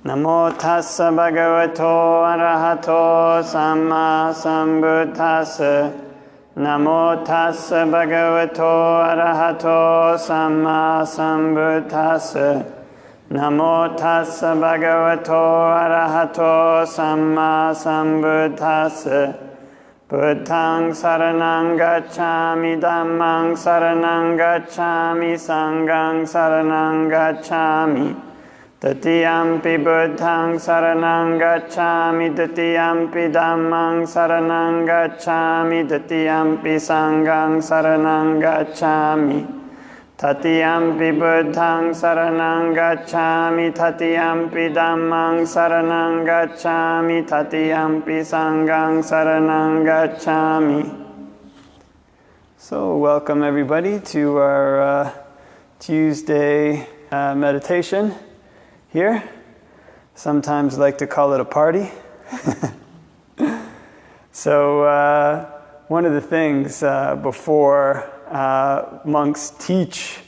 Namo tassa bhagavato arahato samma sambuddhassa. Namo tassa bhagavato arahato samma sambuddhassa. Namo tassa bhagavato arahato samma sambuddhassa. Buddhaṃ saranang gacchāmi, Dhammāṃ saranang gacchāmi, Sanghaṃ saranang gacchāmi. Tatiyampi Buddhaṃ saranang gacchāmi, Tatiyampi Dhammāṃ saranang gacchāmi, Tatiyampi Sanghaṃ saranang gacchāmi. Tatiyampi Buddhaṃ saranang gacchāmi, Tatiyampi Dhammāṃ saranang gacchāmi, Tatiyampi Sanghaṃ saranang gacchāmi. So welcome everybody to our Tuesday meditation here. Sometimes like to call it a party. So one of the things before monks teach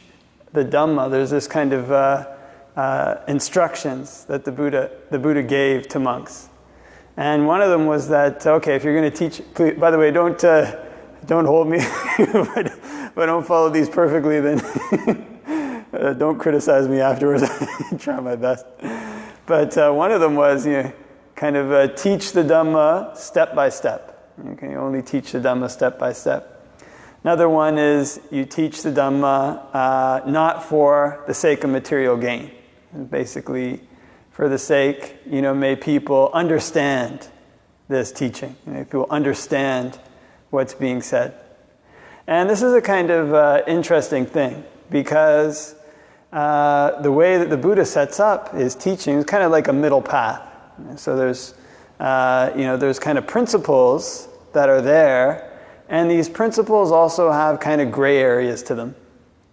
the Dhamma, there's this kind of instructions that the Buddha gave to monks. And one of them was that, okay, if you're going to teach, please, by the way, don't hold me, if I don't follow these perfectly, then don't criticize me afterwards. I try my best. But one of them was, kind of teach the Dhamma step by step. You can only teach the Dhamma step by step. Another one is you teach the Dhamma not for the sake of material gain. Basically, for the sake, may people understand this teaching. May people understand what's being said. And this is a kind of interesting thing because the way that the Buddha sets up his teaching is kind of like a middle path. So there's kind of principles that are there. And these principles also have kind of gray areas to them.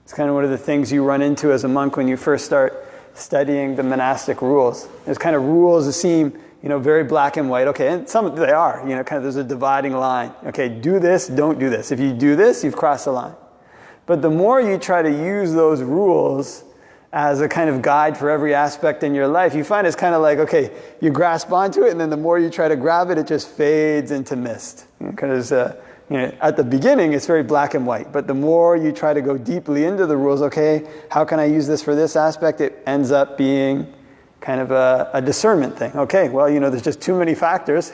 It's kind of one of the things you run into as a monk when you first start studying the monastic rules. There's kind of rules that seem, very black and white. Okay, and some they are, kind of there's a dividing line. Okay, do this, don't do this. If you do this, you've crossed the line. But the more you try to use those rules as a kind of guide for every aspect in your life, you find it's kind of like, okay, you grasp onto it, and then the more you try to grab it, it just fades into mist. Because at the beginning, it's very black and white. But the more you try to go deeply into the rules, okay, how can I use this for this aspect? It ends up being kind of a discernment thing. Okay, well, there's just too many factors.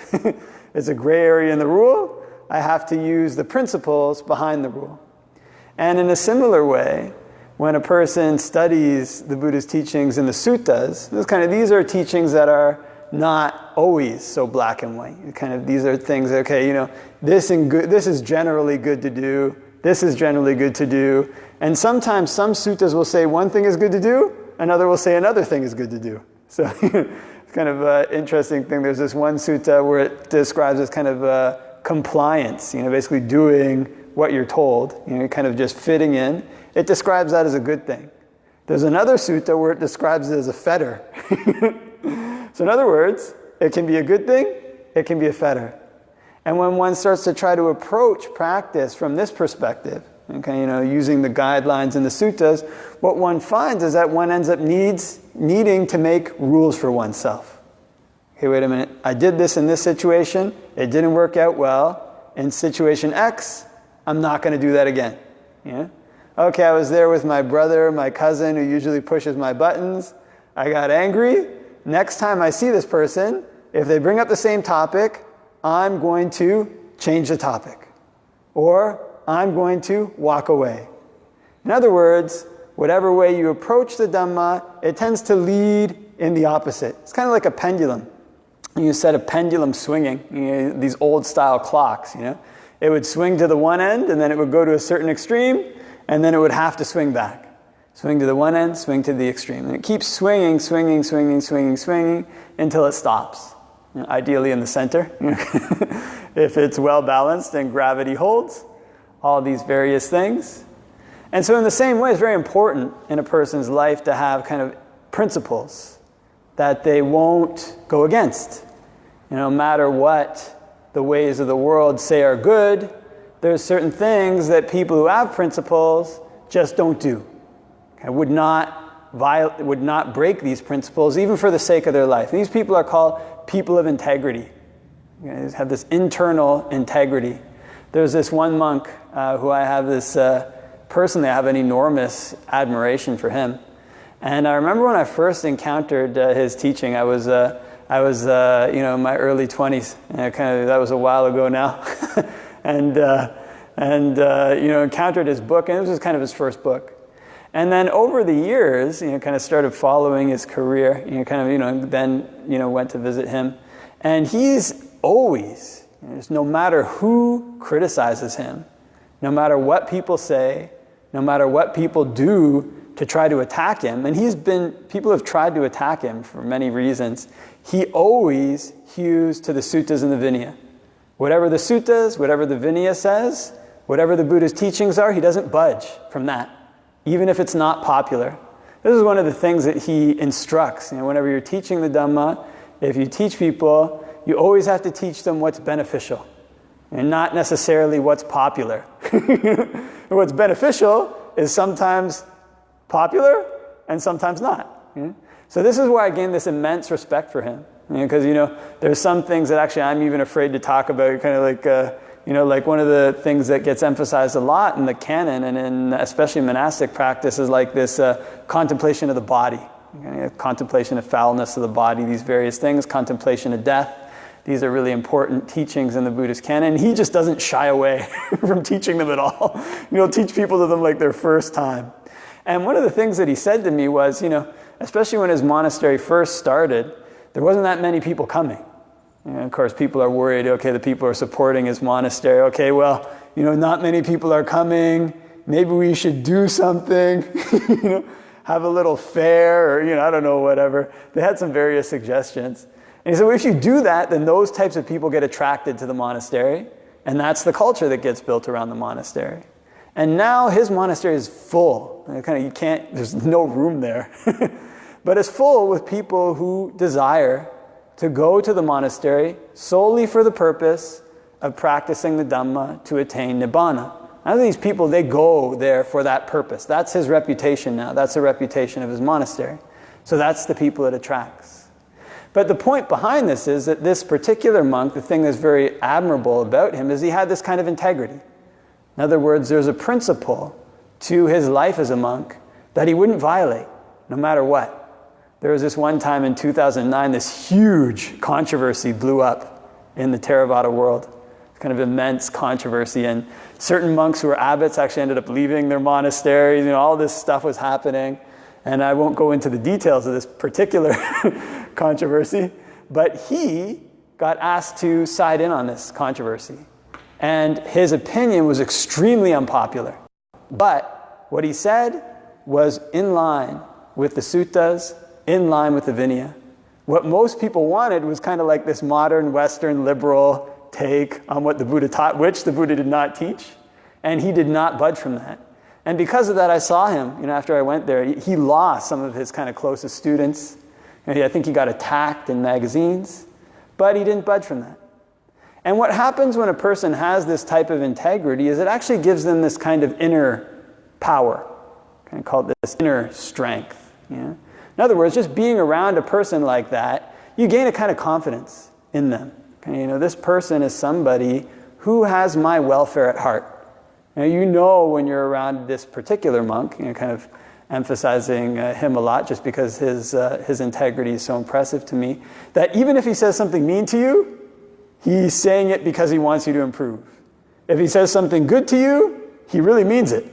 It's a gray area in the rule. I have to use the principles behind the rule. And in a similar way, when a person studies the Buddha's teachings in the suttas, these are teachings that are not always so black and white. These are things, okay, this is generally good to do, this is generally good to do. And sometimes some suttas will say one thing is good to do, another will say another thing is good to do. So it's kind of an interesting thing. There's this one sutta where it describes this kind of compliance, basically doing what you're told, kind of just fitting in. It describes that as a good thing. There's another sutta where it describes it as a fetter. So in other words, it can be a good thing, it can be a fetter. And when one starts to try to approach practice from this perspective, okay, using the guidelines in the suttas, what one finds is that one ends up needing to make rules for oneself. Okay, wait a minute, I did this in this situation, it didn't work out well. In situation X, I'm not going to do that again. Okay, I was there with my brother, my cousin, who usually pushes my buttons. I got angry. Next time I see this person, if they bring up the same topic, I'm going to change the topic. Or I'm going to walk away. In other words, whatever way you approach the Dhamma, it tends to lead in the opposite. It's kind of like a pendulum. You set a pendulum swinging, these old style clocks, It would swing to the one end, and then it would go to a certain extreme, and then it would have to swing back. Swing to the one end, swing to the extreme. And it keeps swinging until it stops. Ideally in the center. If it's well balanced and gravity holds, all these various things. And so in the same way, it's very important in a person's life to have kind of principles that they won't go against. No matter what the ways of the world say are good, there's certain things that people who have principles just don't do. Would not break these principles, even for the sake of their life. These people are called people of integrity. They have this internal integrity. There's this one monk who I have personally, I have an enormous admiration for him. And I remember when I first encountered his teaching, I was in my early 20s. That was a while ago now. and encountered his book, and it was just kind of his first book. And then over the years, kind of started following his career, then went to visit him. And he's always, no matter who criticizes him, no matter what people say, no matter what people do to try to attack him, and people have tried to attack him for many reasons, he always hews to the suttas and the Vinaya. Whatever the suttas, whatever the Vinaya says, whatever the Buddha's teachings are, he doesn't budge from that, even if it's not popular. This is one of the things that he instructs. Whenever you're teaching the Dhamma, if you teach people, you always have to teach them what's beneficial, and not necessarily what's popular. What's beneficial is sometimes popular and sometimes not. So this is why I gained this immense respect for him. Because there's some things that actually I'm even afraid to talk about. Kind of like like one of the things that gets emphasized a lot in the canon and in especially monastic practice is like this contemplation of the body, contemplation of foulness of the body. These various things, contemplation of death. These are really important teachings in the Buddhist canon. And he just doesn't shy away from teaching them at all. He'll teach people to them like their first time. And one of the things that he said to me was, especially when his monastery first started, there wasn't that many people coming. Of course, people are worried, okay, the people are supporting his monastery. Okay, well, not many people are coming. Maybe we should do something, have a little fair or, I don't know, whatever. They had some various suggestions. And he said, well, if you do that, then those types of people get attracted to the monastery. And that's the culture that gets built around the monastery. And now his monastery is full. There's no room there. But it's full with people who desire to go to the monastery solely for the purpose of practicing the Dhamma to attain Nibbana. Now these people, they go there for that purpose. That's his reputation now. That's the reputation of his monastery. So that's the people it attracts. But the point behind this is that this particular monk, the thing that's very admirable about him is he had this kind of integrity. In other words, there's a principle to his life as a monk that he wouldn't violate, no matter what. There was this one time in 2009, this huge controversy blew up in the Theravada world. Kind of immense controversy, and certain monks who were abbots actually ended up leaving their monasteries. All this stuff was happening. And I won't go into the details of this particular controversy, but he got asked to side in on this controversy. And his opinion was extremely unpopular. But what he said was in line with the suttas, in line with the Vinaya. What most people wanted was kind of like this modern Western liberal take on what the Buddha taught, which the Buddha did not teach. And he did not budge from that. And because of that, I saw him, after I went there, he lost some of his kind of closest students. I think he got attacked in magazines, but he didn't budge from that. And what happens when a person has this type of integrity is it actually gives them this kind of inner power, kind of called this inner strength. In other words, just being around a person like that, you gain a kind of confidence in them. This person is somebody who has my welfare at heart. Now, when you're around this particular monk, kind of emphasizing him a lot just because his integrity is so impressive to me, that even if he says something mean to you, he's saying it because he wants you to improve. If he says something good to you, he really means it.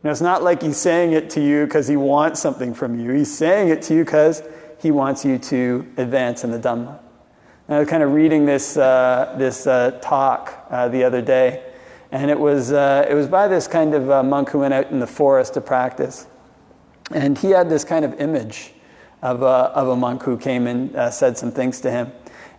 It's not like he's saying it to you because he wants something from you. He's saying it to you because he wants you to advance in the Dhamma. I was kind of reading this talk the other day, and it was by this kind of monk who went out in the forest to practice. And he had this kind of image of a monk who came and said some things to him.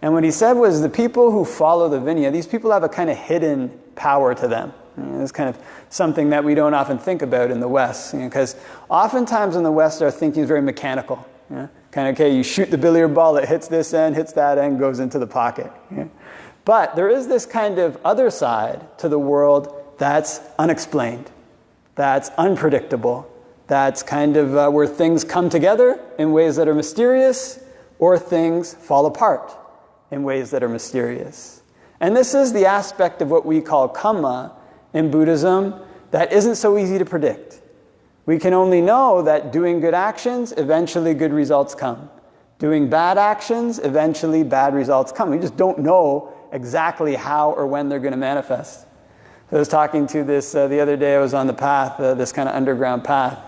And what he said was the people who follow the Vinaya, these people have a kind of hidden power to them. It's kind of something that we don't often think about in the West, because oftentimes in the West our thinking is very mechanical. Kind of, okay, you shoot the billiard ball, it hits this end, hits that end, goes into the pocket. But there is this kind of other side to the world that's unexplained, that's unpredictable, That's kind of where things come together in ways that are mysterious, or things fall apart in ways that are mysterious. And this is the aspect of what we call kamma in Buddhism that isn't so easy to predict. We can only know that doing good actions, eventually good results come. Doing bad actions, eventually bad results come. We just don't know exactly how or when they're going to manifest. So I was talking to this the other day. I was on the path, this kind of underground path,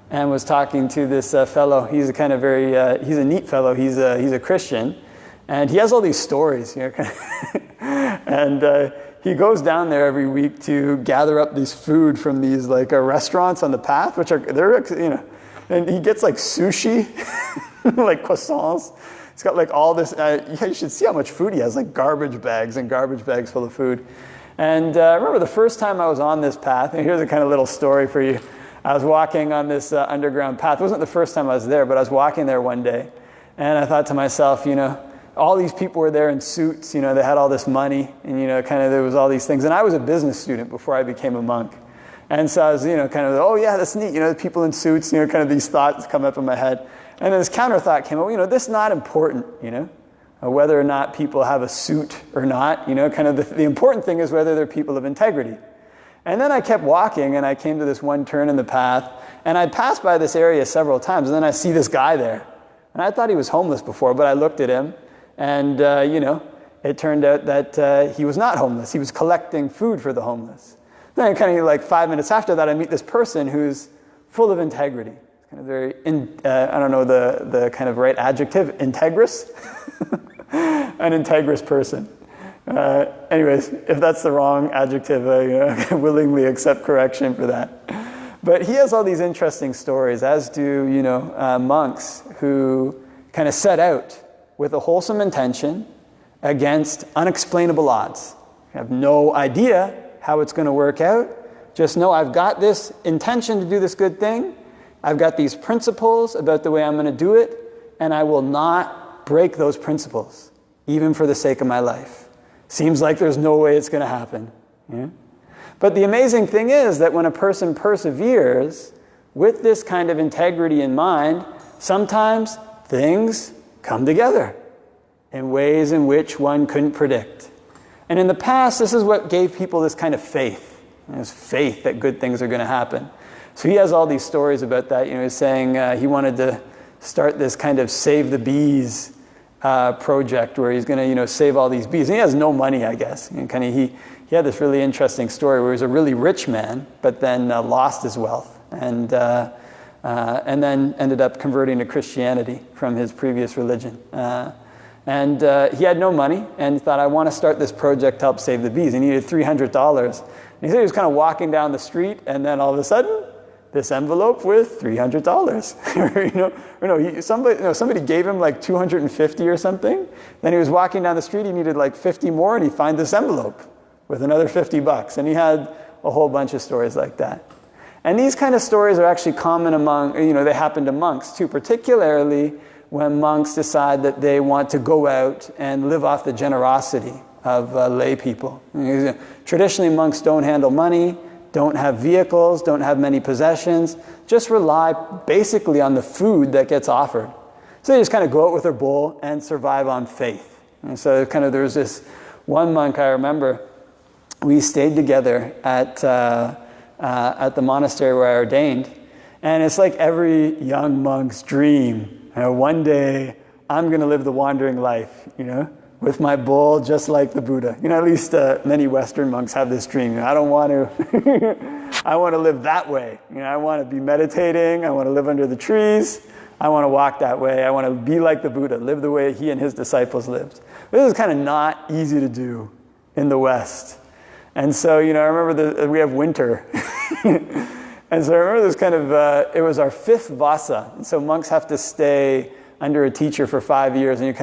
and was talking to this fellow. He's a kind of he's a neat fellow. He's a Christian, and he has all these stories, and he goes down there every week to gather up this food from these restaurants on the path, which are and he gets like sushi, like croissants. He's got all this. You should see how much food he has, like garbage bags and garbage bags full of food. And I remember the first time I was on this path, and here's a kind of little story for you. I was walking on this underground path. It wasn't the first time I was there, but I was walking there one day, and I thought to myself, all these people were there in suits, they had all this money, and there was all these things. And I was a business student before I became a monk. And so I was, oh yeah, that's neat, people in suits, kind of these thoughts come up in my head. And then this counter thought came up, this is not important, whether or not people have a suit or not, the important thing is whether they're people of integrity. And then I kept walking, and I came to this one turn in the path, and I'd passed by this area several times, and then I see this guy there. And I thought he was homeless before, but I looked at him, and, it turned out that he was not homeless. He was collecting food for the homeless. Then kind of 5 minutes after that, I meet this person who's full of integrity. Kind of very, I don't know the kind of right adjective, integrous. An integrous person. Anyways, if that's the wrong adjective, I willingly accept correction for that. But he has all these interesting stories, as do, monks who kind of set out with a wholesome intention against unexplainable odds. You have no idea how it's going to work out. Just know I've got this intention to do this good thing. I've got these principles about the way I'm going to do it, and I will not break those principles, even for the sake of my life. Seems like there's no way it's going to happen. Yeah? But the amazing thing is that when a person perseveres with this kind of integrity in mind, sometimes things come together in ways in which one couldn't predict. And in the past, this is what gave people this kind of faith. This faith that good things are going to happen. So he has all these stories about that. He's saying he wanted to start this kind of save the bees project where he's going to, save all these bees. And he has no money, I guess. He had this really interesting story where he was a really rich man, but then lost his wealth and then ended up converting to Christianity from his previous religion. And he had no money and thought, I want to start this project to help save the bees. He needed $300. And he said he was kind of walking down the street, and then all of a sudden, this envelope with $300. Somebody gave him like $250 or something. Then he was walking down the street, he needed like 50 more, and he finds this envelope with another $50. And he had a whole bunch of stories like that. And these kind of stories are actually common among, they happen to monks too, particularly when monks decide that they want to go out and live off the generosity of lay people. Traditionally, monks don't handle money, don't have vehicles, don't have many possessions, just rely basically on the food that gets offered. So they just kind of go out with their bowl and survive on faith. And so there's this one monk I remember, we stayed together at the monastery where I ordained, and it's like every young monk's dream. One day I'm going to live the wandering life, with my bowl just like the Buddha. At least many Western monks have this dream. I don't want to, I want to live that way. I want to be meditating. I want to live under the trees. I want to walk that way. I want to be like the Buddha, live the way he and his disciples lived. This is kind of not easy to do in the West. And so, I remember we have winter. And so I remember this it was our 5th Vasa. And so monks have to stay under a teacher for 5 years, and you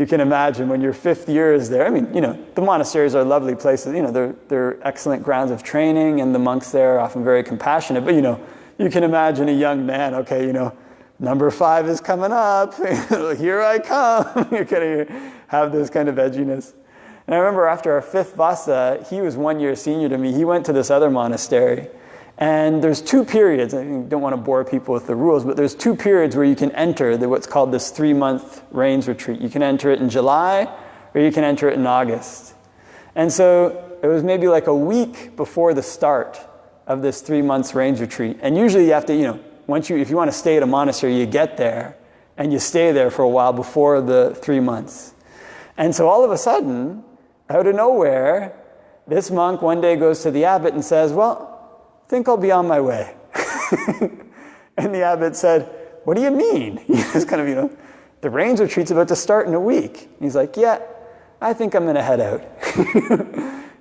can imagine when your 5th year is there. The monasteries are lovely places. They're excellent grounds of training, and the monks there are often very compassionate. But, you can imagine a young man, number 5 is coming up. Here I come. You're going to have this kind of edginess. And I remember after our 5th Vasa, he was 1 year senior to me. He went to this other monastery. And there's 2 periods. I don't want to bore people with the rules, but there's 2 periods where you can enter what's called this 3-month rains retreat. You can enter it in July, or you can enter it in August. And so it was maybe like a week before the start of this 3 months rains retreat. And usually you have to, if you want to stay at a monastery, you get there and you stay there for a while before the 3 months. And so all of a sudden, out of nowhere, this monk one day goes to the abbot and says, well, I think I'll be on my way. And the abbot said, what do you mean? He was kind of, the rains retreat's about to start in a week. And he's like, yeah, I think I'm going to head out.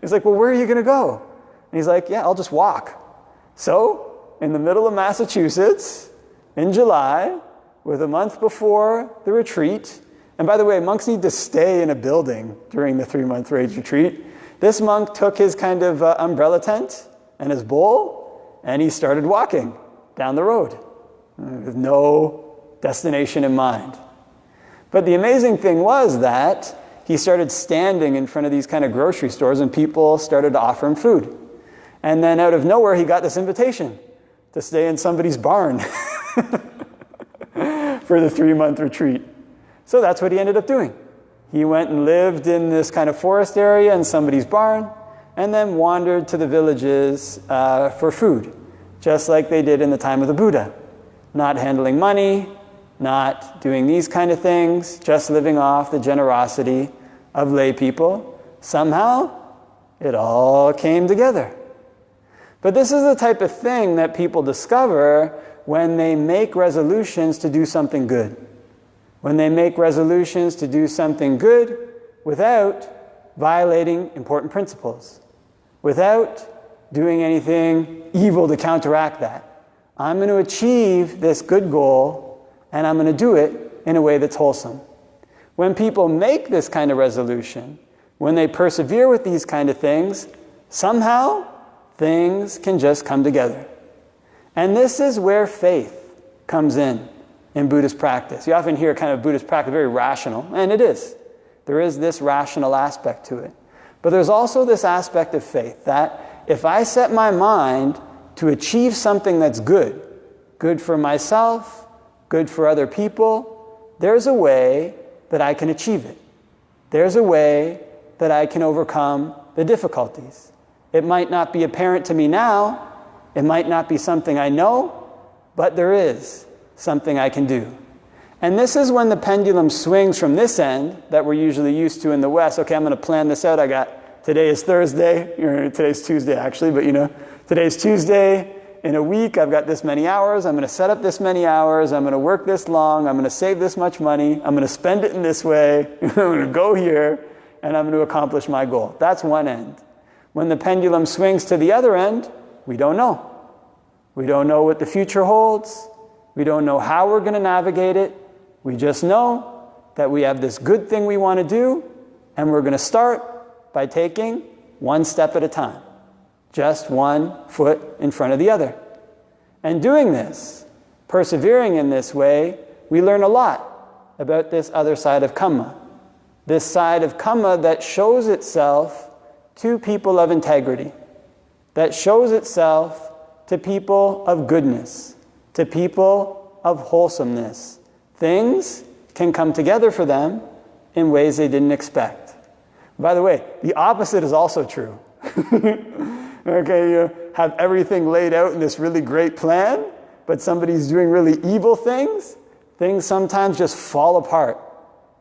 He's like, well, where are you going to go? And he's like, yeah, I'll just walk. So, in the middle of Massachusetts, in July, with a month before the retreat, and by the way, monks need to stay in a building during the 3-month rains retreat. This monk took his kind of umbrella tent and his bowl, and he started walking down the road with no destination in mind. But the amazing thing was that he started standing in front of these kind of grocery stores, and people started to offer him food. And then out of nowhere, he got this invitation to stay in somebody's barn for the 3-month retreat. So that's what he ended up doing. He went and lived in this kind of forest area in somebody's barn, and then wandered to the villages for food, just like they did in the time of the Buddha. Not handling money, not doing these kind of things, just living off the generosity of lay people. Somehow, it all came together. But this is the type of thing that people discover when they make resolutions to do something good. When they make resolutions to do something good without violating important principles, without doing anything evil to counteract that. I'm going to achieve this good goal, and I'm going to do it in a way that's wholesome. When people make this kind of resolution, when they persevere with these kind of things, somehow things can just come together. And this is where faith comes in Buddhist practice. You often hear kind of Buddhist practice very rational, and it is. There is this rational aspect to it. But there's also this aspect of faith that if I set my mind to achieve something that's good, good for myself, good for other people, there's a way that I can achieve it. There's a way that I can overcome the difficulties. It might not be apparent to me now, it might not be something I know, but there is something I can do. And this is when the pendulum swings from this end that we're usually used to in the West. Okay, I'm going to plan this out. Today is Thursday, or today's Tuesday actually, but today's Tuesday. In a week, I've got this many hours. I'm going to set up this many hours. I'm going to work this long. I'm going to save this much money. I'm going to spend it in this way. I'm going to go here, and I'm going to accomplish my goal. That's one end. When the pendulum swings to the other end, we don't know. We don't know what the future holds. We don't know how we're going to navigate it. We just know that we have this good thing we want to do, and we're going to start by taking one step at a time. Just one foot in front of the other. And doing this, persevering in this way, we learn a lot about this other side of kamma. This side of kamma that shows itself to people of integrity, that shows itself to people of goodness, to people of wholesomeness. Things can come together for them in ways they didn't expect. By the way, the opposite is also true. Okay, you have everything laid out in this really great plan, but somebody's doing really evil things. Things sometimes just fall apart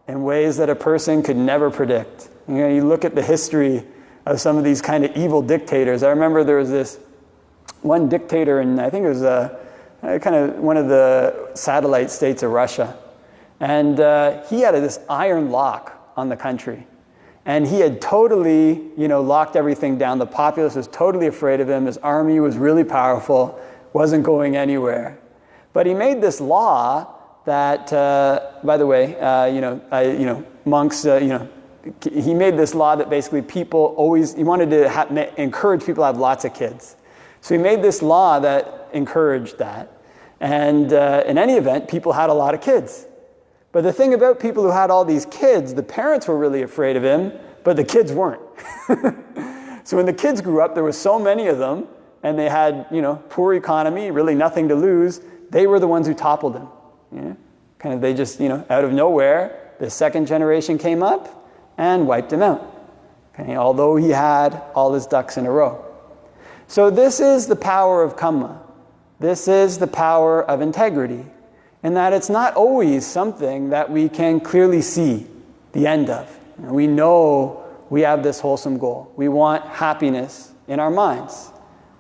in ways that a person could never predict. You look at the history of some of these kind of evil dictators. I remember there was this one dictator in, I think it was kind of one of the satellite states of Russia. And he had this iron lock on the country. And he had totally, locked everything down. The populace was totally afraid of him. His army was really powerful, wasn't going anywhere. But he made this law that, by the way, monks, he made this law that basically people always, he wanted to encourage people to have lots of kids. So he made this law that encouraged that. And in any event, people had a lot of kids. But the thing about people who had all these kids, the parents were really afraid of him, but the kids weren't. So when the kids grew up, there were so many of them, and they had, poor economy, really nothing to lose, they were the ones who toppled him. Kind of, they just, out of nowhere, the second generation came up and wiped him out. Okay, although he had all his ducks in a row. So this is the power of kamma. This is the power of integrity, in that it's not always something that we can clearly see the end of. We know we have this wholesome goal. We want happiness in our minds.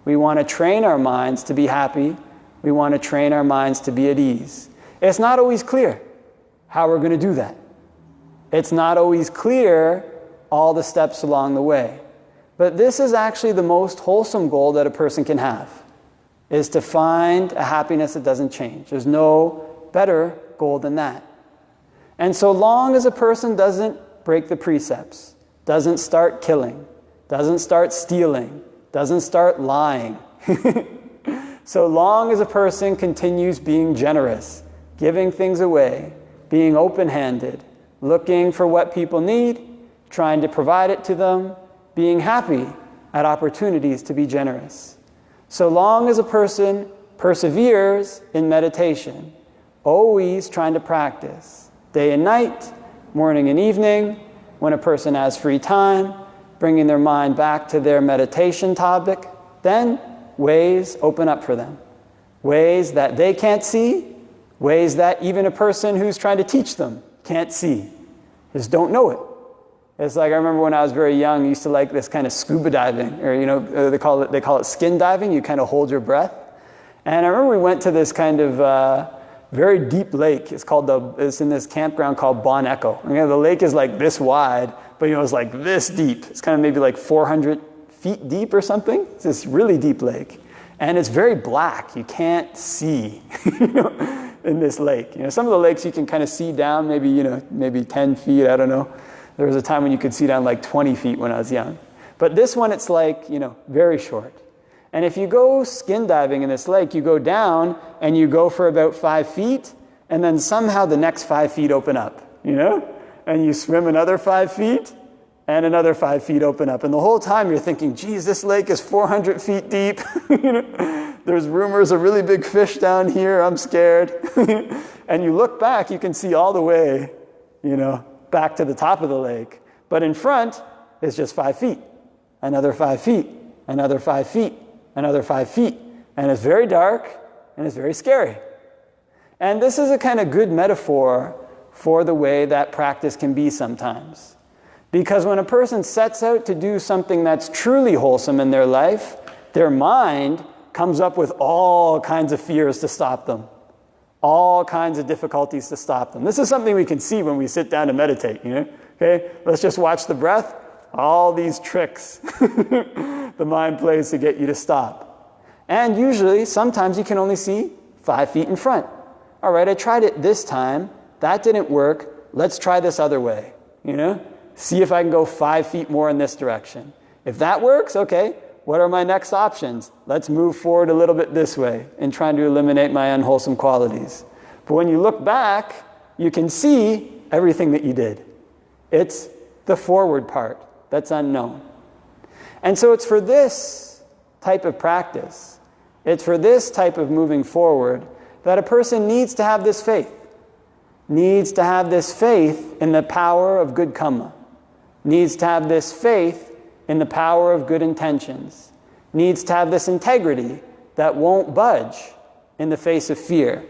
We want to train our minds to be happy. We want to train our minds to be at ease. It's not always clear how we're going to do that. It's not always clear all the steps along the way. But this is actually the most wholesome goal that a person can have, is to find a happiness that doesn't change. There's no better goal than that. And so long as a person doesn't break the precepts, doesn't start killing, doesn't start stealing, doesn't start lying, so long as a person continues being generous, giving things away, being open-handed, looking for what people need, trying to provide it to them, being happy at opportunities to be generous. So long as a person perseveres in meditation, always trying to practice, day and night, morning and evening, when a person has free time, bringing their mind back to their meditation topic, then ways open up for them. Ways that they can't see, ways that even a person who's trying to teach them can't see, just don't know it. It's like, I remember when I was very young, I used to like this kind of scuba diving, or they call it skin diving. You kind of hold your breath. And I remember we went to this kind of very deep lake. It's in this campground called Bon Echo. The lake is like this wide, but it's like this deep. It's kind of maybe like 400 feet deep or something. It's this really deep lake. And it's very black. You can't see in this lake. Some of the lakes you can kind of see down maybe 10 feet, I don't know. There was a time when you could see down like 20 feet when I was young. But this one, it's like, very short. And if you go skin diving in this lake, you go down and you go for about 5 feet, and then somehow the next 5 feet open up, And you swim another 5 feet, and another 5 feet open up. And the whole time you're thinking, geez, this lake is 400 feet deep. There's rumors of really big fish down here. I'm scared. And you look back, you can see all the way, back to the top of the lake. But in front is just 5 feet, another 5 feet, another 5 feet, another 5 feet. And it's very dark and it's very scary. And this is a kind of good metaphor for the way that practice can be sometimes. Because when a person sets out to do something that's truly wholesome in their life, their mind comes up with all kinds of fears to stop them. All kinds of difficulties to stop them. This is something we can see when we sit down to meditate, Okay, let's just watch the breath. All these tricks the mind plays to get you to stop. And usually, sometimes you can only see 5 feet in front. All right, I tried it this time. That didn't work. Let's try this other way, See if I can go 5 feet more in this direction. If that works, okay, what are my next options? Let's move forward a little bit this way in trying to eliminate my unwholesome qualities. But when you look back, you can see everything that you did. It's the forward part that's unknown. And so it's for this type of practice, it's for this type of moving forward that a person needs to have this faith. Needs to have this faith in the power of good kamma. Needs to have this faith in the power of good intentions. Needs to have this integrity that won't budge in the face of fear,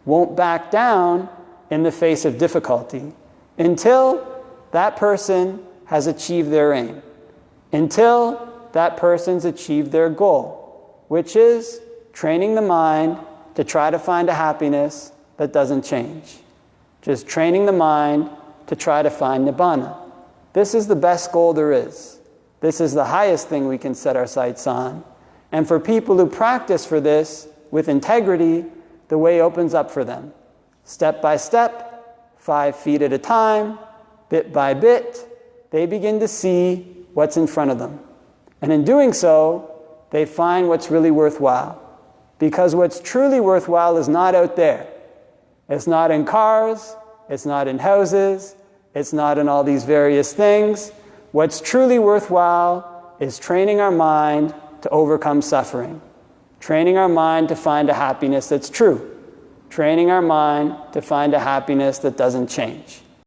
won't back down in the face of difficulty, until that person has achieved their aim, until that person's achieved their goal, which is training the mind to try to find a happiness that doesn't change. Just training the mind to try to find nibbana. This is the best goal there is. This is the highest thing we can set our sights on. And for people who practice for this with integrity, the way opens up for them. Step by step, 5 feet at a time, bit by bit, they begin to see what's in front of them. And in doing so, they find what's really worthwhile. Because what's truly worthwhile is not out there. It's not in cars, it's not in houses, it's not in all these various things. What's truly worthwhile is training our mind to overcome suffering. Training our mind to find a happiness that's true. Training our mind to find a happiness that doesn't change.